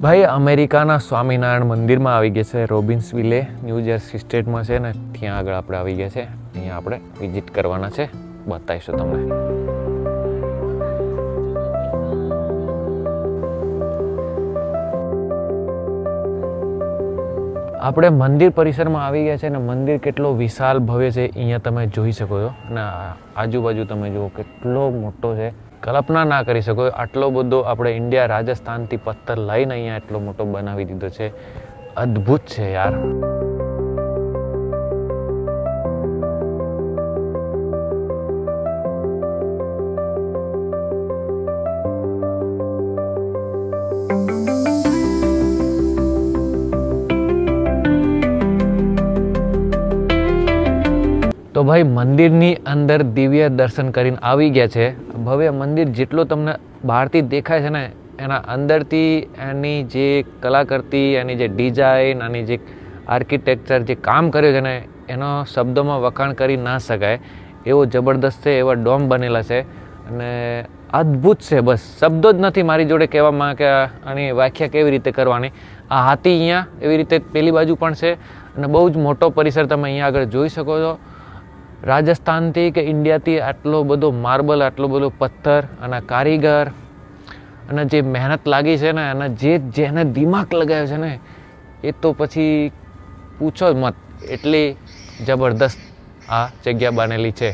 ભાઈ અમેરિકાના સ્વામિનારાયણ મંદિરમાં આવી ગયા છે. રોબિન્સવિલે ન્યૂ જર્સી સ્ટેટમાં છે ને, ત્યાં આગળ આપણે આવી ગયા છે. અહીંયા આપણે વિઝિટ કરવાના છે, બતાવીશું તમને. આપણે મંદિર પરિસરમાં આવી ગયા છે ને, મંદિર કેટલો વિશાળ ભવ્ય છે અહીંયા તમે જોઈ શકો છો. અને આજુબાજુ તમે જુઓ કેટલો મોટો છે, કલ્પના ના કરી શકો. આટલો બધો આપણે ઇન્ડિયા રાજસ્થાનથી પથ્થર લઈને અહીંયા એટલો મોટો બનાવી દીધો છે. અદ્ભુત છે યાર. તો ભાઈ મંદિરની અંદર દિવ્ય દર્શન કરીને આવી ગયા છે. ભવ્ય મંદિર જેટલો તમને બહારથી દેખાય છે ને, એના અંદરથી એની જે કલાકૃતિ, એની જે ડિઝાઇન, એની જે આર્કિટેક્ચર, જે કામ કર્યું છે ને, એનો શબ્દોમાં વખાણ કરી ના શકાય એવો જબરદસ્ત છે. એવા ડોમ બનેલા છે અને અદ્ભુત છે. બસ શબ્દો જ નથી મારી જોડે કહેવામાં કે આની વ્યાખ્યા કેવી રીતે કરવાની. આ હાથી અહીંયા એવી રીતે પેલી બાજુ પણ છે અને બહુ જ મોટો પરિસર તમે અહીંયા આગળ જોઈ શકો છો. રાજસ્થાનથી કે ઇન્ડિયાથી આટલો બધો માર્બલ, આટલો બધો પથ્થર અને કારીગર અને જે મહેનત લાગી છે ને, અને જેને દિમાગ લગાવ્યો છે ને, એ તો પછી પૂછો જ મત. એટલી જબરદસ્ત આ જગ્યા બનેલી છે.